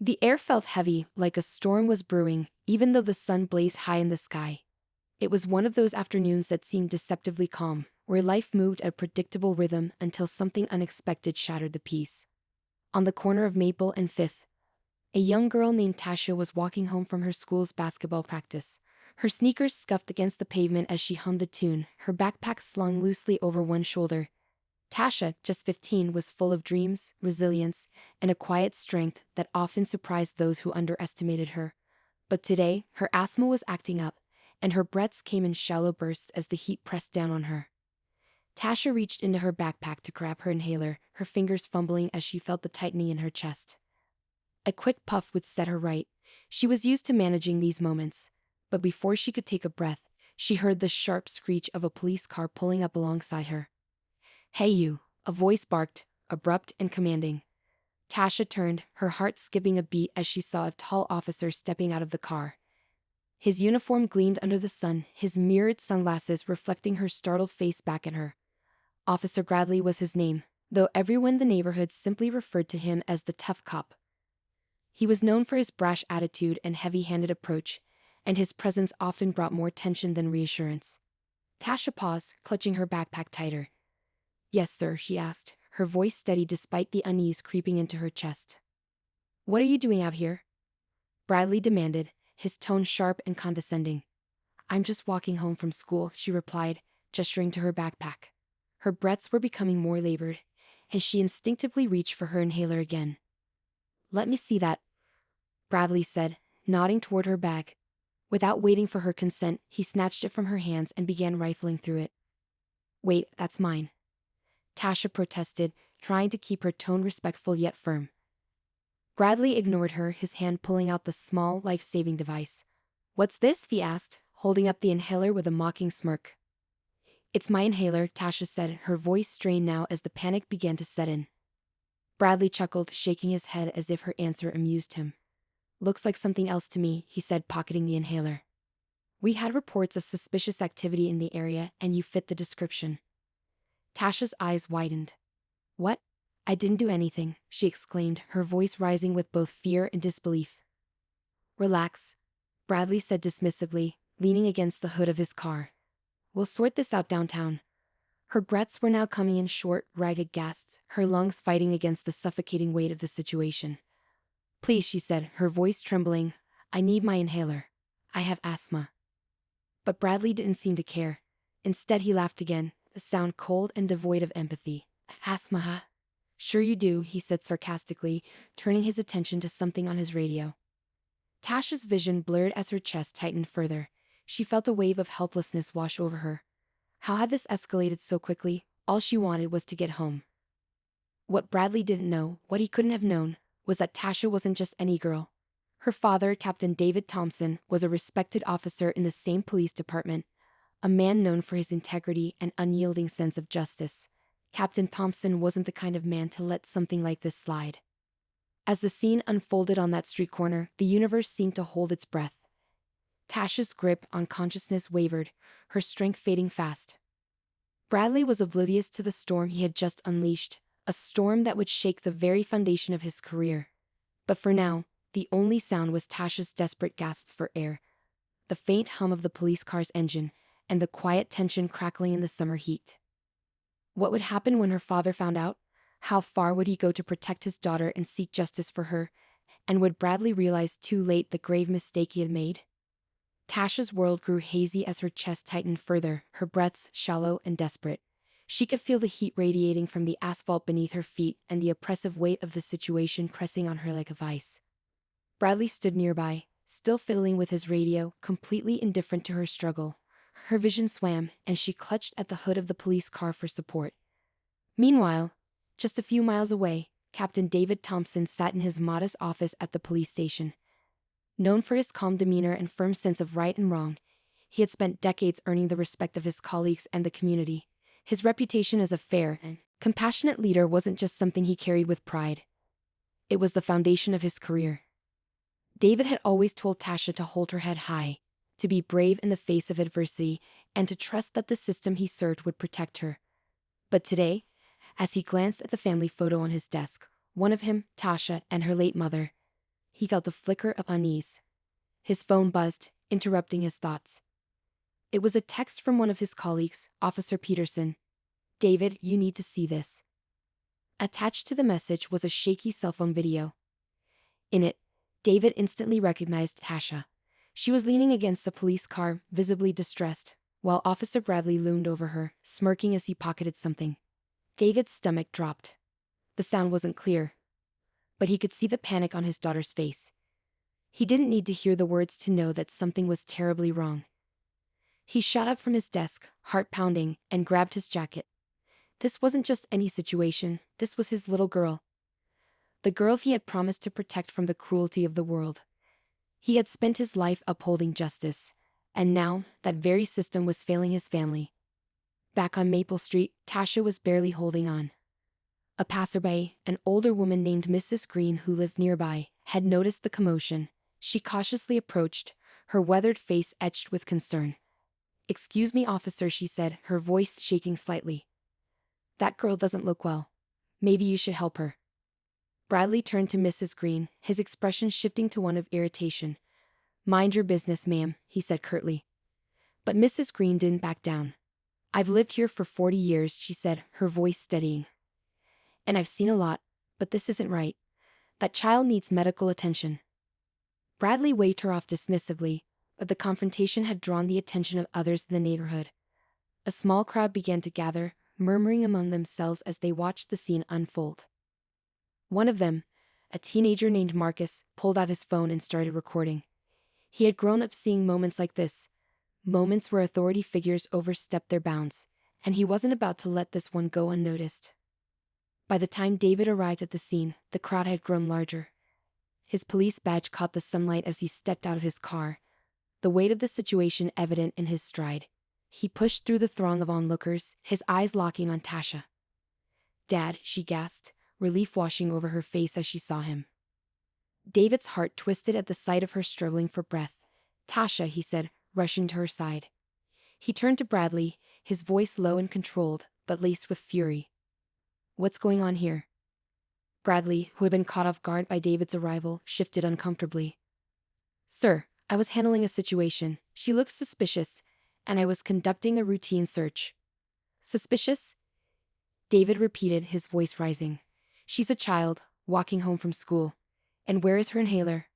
The air felt heavy, like a storm was brewing, even though the sun blazed high in the sky. It was one of those afternoons that seemed deceptively calm, where life moved at a predictable rhythm until something unexpected shattered the peace. On the corner of Maple and Fifth, a young girl named Tasha was walking home from her school's basketball practice. Her sneakers scuffed against the pavement as she hummed a tune, her backpack slung loosely over one shoulder. Tasha, just 15, was full of dreams, resilience, and a quiet strength that often surprised those who underestimated her. But today, her asthma was acting up, and her breaths came in shallow bursts as the heat pressed down on her. Tasha reached into her backpack to grab her inhaler, her fingers fumbling as she felt the tightening in her chest. A quick puff would set her right. She was used to managing these moments. But before she could take a breath, she heard the sharp screech of a police car pulling up alongside her. "Hey you," a voice barked, abrupt and commanding. Tasha turned, her heart skipping a beat as she saw a tall officer stepping out of the car. His uniform gleamed under the sun, his mirrored sunglasses reflecting her startled face back at her. Officer Bradley was his name, though everyone in the neighborhood simply referred to him as the tough cop. He was known for his brash attitude and heavy-handed approach, and his presence often brought more tension than reassurance. Tasha paused, clutching her backpack tighter. "Yes, sir," she asked, her voice steady despite the unease creeping into her chest. "What are you doing out here?" Bradley demanded, his tone sharp and condescending. "I'm just walking home from school," she replied, gesturing to her backpack. Her breaths were becoming more labored, and she instinctively reached for her inhaler again. "Let me see that," Bradley said, nodding toward her bag. Without waiting for her consent, he snatched it from her hands and began rifling through it. "Wait, that's mine," Tasha protested, trying to keep her tone respectful yet firm. Bradley ignored her, his hand pulling out the small, life-saving device. "What's this?" he asked, holding up the inhaler with a mocking smirk. "It's my inhaler," Tasha said, her voice strained now as the panic began to set in. Bradley chuckled, shaking his head as if her answer amused him. "Looks like something else to me," he said, pocketing the inhaler. "We had reports of suspicious activity in the area, and you fit the description." Tasha's eyes widened. "What? I didn't do anything," she exclaimed, her voice rising with both fear and disbelief. "Relax," Bradley said dismissively, leaning against the hood of his car. "We'll sort this out downtown." Her breaths were now coming in short, ragged gasps, her lungs fighting against the suffocating weight of the situation. "Please," she said, her voice trembling, "I need my inhaler. I have asthma." But Bradley didn't seem to care. Instead he laughed again, a sound cold and devoid of empathy. "Asthma, huh? Sure you do," he said sarcastically, turning his attention to something on his radio. Tasha's vision blurred as her chest tightened further. She felt a wave of helplessness wash over her. How had this escalated so quickly? All she wanted was to get home. What Bradley didn't know, what he couldn't have known, was that Tasha wasn't just any girl. Her father, Captain David Thompson, was a respected officer in the same police department, a man known for his integrity and unyielding sense of justice. Captain Thompson wasn't the kind of man to let something like this slide. As the scene unfolded on that street corner, the universe seemed to hold its breath. Tasha's grip on consciousness wavered, her strength fading fast. Bradley was oblivious to the storm he had just unleashed, a storm that would shake the very foundation of his career. But for now, the only sound was Tasha's desperate gasps for air, the faint hum of the police car's engine, and the quiet tension crackling in the summer heat. What would happen when her father found out? How far would he go to protect his daughter and seek justice for her? And would Bradley realize too late the grave mistake he had made? Tasha's world grew hazy as her chest tightened further, her breaths shallow and desperate. She could feel the heat radiating from the asphalt beneath her feet and the oppressive weight of the situation pressing on her like a vice. Bradley stood nearby, still fiddling with his radio, completely indifferent to her struggle. Her vision swam, and she clutched at the hood of the police car for support. Meanwhile, just a few miles away, Captain David Thompson sat in his modest office at the police station. Known for his calm demeanor and firm sense of right and wrong, he had spent decades earning the respect of his colleagues and the community. His reputation as a fair and compassionate leader wasn't just something he carried with pride. It was the foundation of his career. David had always told Tasha to hold her head high, to be brave in the face of adversity, and to trust that the system he served would protect her. But today, as he glanced at the family photo on his desk, one of him, Tasha, and her late mother, he felt a flicker of unease. His phone buzzed, interrupting his thoughts. It was a text from one of his colleagues, Officer Peterson. "David, you need to see this." Attached to the message was a shaky cell phone video. In it, David instantly recognized Tasha. She was leaning against a police car, visibly distressed, while Officer Bradley loomed over her, smirking as he pocketed something. David's stomach dropped. The sound wasn't clear, but he could see the panic on his daughter's face. He didn't need to hear the words to know that something was terribly wrong. He shot up from his desk, heart pounding, and grabbed his jacket. This wasn't just any situation, this was his little girl. The girl he had promised to protect from the cruelty of the world. He had spent his life upholding justice, and now that very system was failing his family. Back on Maple Street, Tasha was barely holding on. A passerby, an older woman named Mrs. Green who lived nearby, had noticed the commotion. She cautiously approached, her weathered face etched with concern. "Excuse me, officer," she said, her voice shaking slightly. "That girl doesn't look well. Maybe you should help her." Bradley turned to Mrs. Green, his expression shifting to one of irritation. "Mind your business, ma'am," he said curtly. But Mrs. Green didn't back down. "I've lived here for 40 years, she said, her voice steadying. "And I've seen a lot, but this isn't right. That child needs medical attention." Bradley waved her off dismissively, but the confrontation had drawn the attention of others in the neighborhood. A small crowd began to gather, murmuring among themselves as they watched the scene unfold. One of them, a teenager named Marcus, pulled out his phone and started recording. He had grown up seeing moments like this, moments where authority figures overstepped their bounds, and he wasn't about to let this one go unnoticed. By the time David arrived at the scene, the crowd had grown larger. His police badge caught the sunlight as he stepped out of his car, the weight of the situation evident in his stride. He pushed through the throng of onlookers, his eyes locking on Tasha. "Dad," she gasped, relief washing over her face as she saw him. David's heart twisted at the sight of her struggling for breath. "Tasha," he said, rushing to her side. He turned to Bradley, his voice low and controlled, but laced with fury. "What's going on here?" Bradley, who had been caught off guard by David's arrival, shifted uncomfortably. "Sir, I was handling a situation. She looked suspicious, and I was conducting a routine search." "Suspicious?" David repeated, his voice rising. "She's a child, walking home from school. And where is her inhaler?"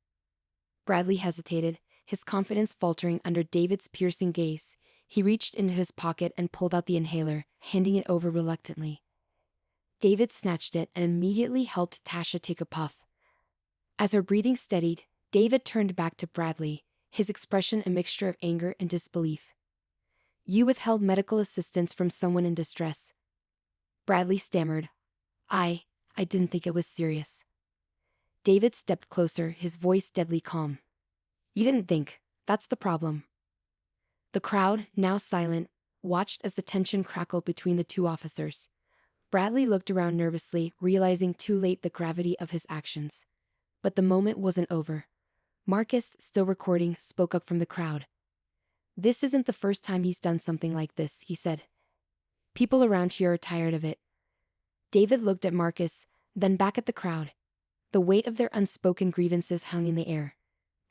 Bradley hesitated, his confidence faltering under David's piercing gaze. He reached into his pocket and pulled out the inhaler, handing it over reluctantly. David snatched it and immediately helped Tasha take a puff. As her breathing steadied, David turned back to Bradley, his expression a mixture of anger and disbelief. "You withheld medical assistance from someone in distress." Bradley stammered. I didn't think it was serious." David stepped closer, his voice deadly calm. "You didn't think, that's the problem." The crowd, now silent, watched as the tension crackled between the two officers. Bradley looked around nervously, realizing too late the gravity of his actions. But the moment wasn't over. Marcus, still recording, spoke up from the crowd. "This isn't the first time he's done something like this," he said. "People around here are tired of it." David looked at Marcus, then back at the crowd. The weight of their unspoken grievances hung in the air.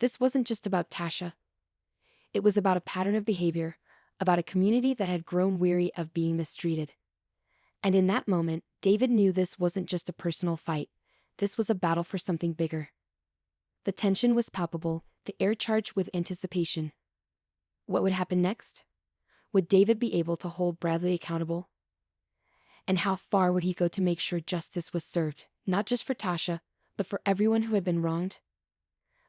This wasn't just about Tasha. It was about a pattern of behavior, about a community that had grown weary of being mistreated. And in that moment, David knew this wasn't just a personal fight. This was a battle for something bigger. The tension was palpable, the air charged with anticipation. What would happen next? Would David be able to hold Bradley accountable? And how far would he go to make sure justice was served, not just for Tasha, but for everyone who had been wronged?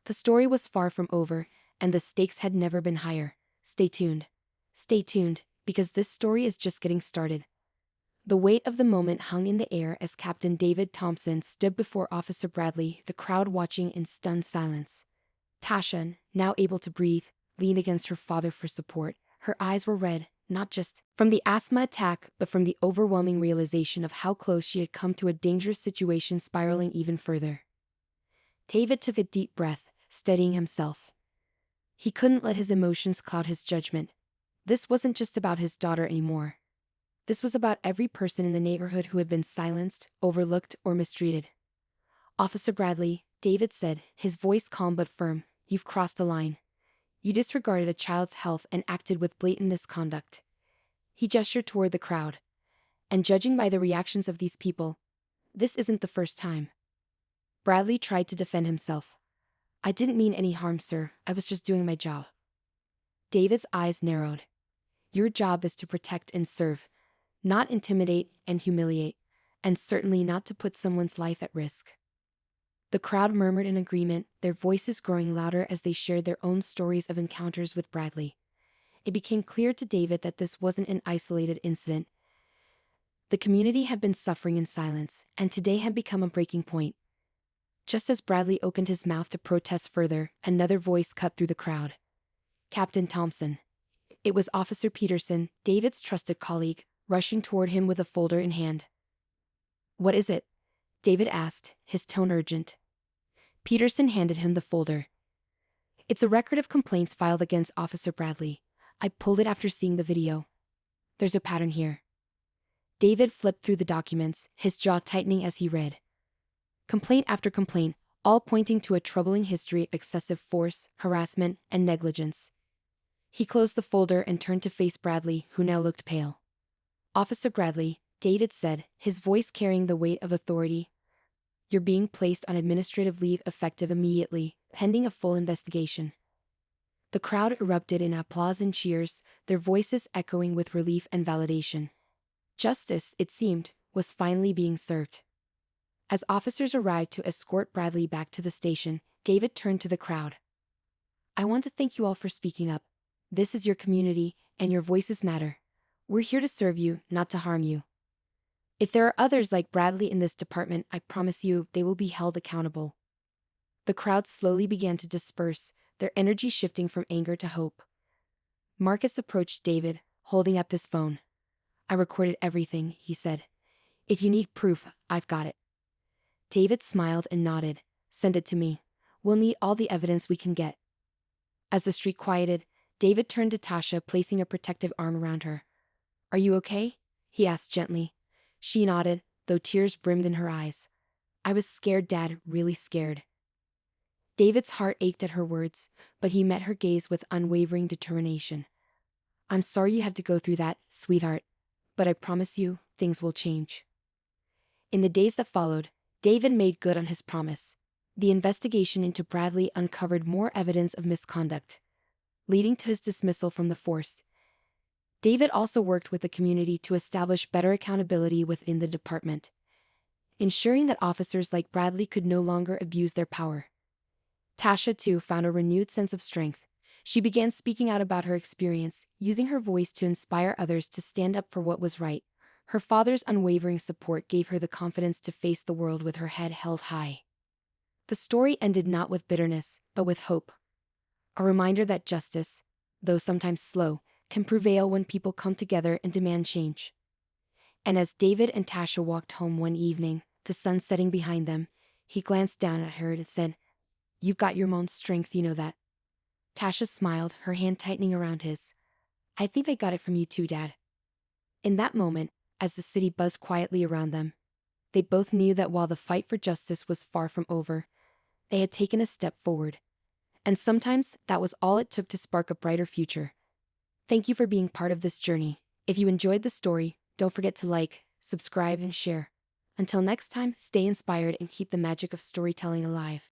The story was far from over, and the stakes had never been higher. Stay tuned. Stay tuned, because this story is just getting started. The weight of the moment hung in the air as Captain David Thompson stood before Officer Bradley, the crowd watching in stunned silence. Tasha, now able to breathe, leaned against her father for support. Her eyes were red, not just from the asthma attack, but from the overwhelming realization of how close she had come to a dangerous situation spiraling even further. David took a deep breath, steadying himself. He couldn't let his emotions cloud his judgment. This wasn't just about his daughter anymore. This was about every person in the neighborhood who had been silenced, overlooked, or mistreated. "Officer Bradley," David said, his voice calm but firm. You've crossed a line. You disregarded a child's health and acted with blatant misconduct. He gestured toward the crowd. And judging by the reactions of these people, this isn't the first time. Bradley tried to defend himself. I didn't mean any harm, sir. I was just doing my job. David's eyes narrowed. Your job is to protect and serve, not intimidate and humiliate, and certainly not to put someone's life at risk. The crowd murmured in agreement, their voices growing louder as they shared their own stories of encounters with Bradley. It became clear to David that this wasn't an isolated incident. The community had been suffering in silence, and today had become a breaking point. Just as Bradley opened his mouth to protest further, another voice cut through the crowd. Captain Thompson. It was Officer Peterson, David's trusted colleague, rushing toward him with a folder in hand. What is it? David asked, his tone urgent. Peterson handed him the folder. It's a record of complaints filed against Officer Bradley. I pulled it after seeing the video. There's a pattern here. David flipped through the documents, his jaw tightening as he read. Complaint after complaint, all pointing to a troubling history of excessive force, harassment, and negligence. He closed the folder and turned to face Bradley, who now looked pale. Officer Bradley, David said, his voice carrying the weight of authority. You're being placed on administrative leave effective immediately, pending a full investigation. The crowd erupted in applause and cheers, their voices echoing with relief and validation. Justice, it seemed, was finally being served. As officers arrived to escort Bradley back to the station, David turned to the crowd. I want to thank you all for speaking up. This is your community, and your voices matter. We're here to serve you, not to harm you. If there are others like Bradley in this department, I promise you, they will be held accountable. The crowd slowly began to disperse, their energy shifting from anger to hope. Marcus approached David, holding up his phone. I recorded everything, he said. If you need proof, I've got it. David smiled and nodded. Send it to me. We'll need all the evidence we can get. As the street quieted, David turned to Tasha, placing a protective arm around her. Are you okay? He asked gently. She nodded, though tears brimmed in her eyes. I was scared, Dad, really scared. David's heart ached at her words, but he met her gaze with unwavering determination. I'm sorry you had to go through that, sweetheart. But I promise you, things will change. In the days that followed, David made good on his promise. The investigation into Bradley uncovered more evidence of misconduct, leading to his dismissal from the force. David also worked with the community to establish better accountability within the department, ensuring that officers like Bradley could no longer abuse their power. Tasha, too, found a renewed sense of strength. She began speaking out about her experience, using her voice to inspire others to stand up for what was right. Her father's unwavering support gave her the confidence to face the world with her head held high. The story ended not with bitterness, but with hope. A reminder that justice, though sometimes slow, can prevail when people come together and demand change. And as David and Tasha walked home one evening, the sun setting behind them, he glanced down at her and said, You've got your mom's strength, you know that. Tasha smiled, her hand tightening around his. I think I got it from you too, Dad. In that moment, as the city buzzed quietly around them, they both knew that while the fight for justice was far from over, they had taken a step forward. And sometimes that was all it took to spark a brighter future. Thank you for being part of this journey. If you enjoyed the story, don't forget to like, subscribe, and share. Until next time, stay inspired and keep the magic of storytelling alive.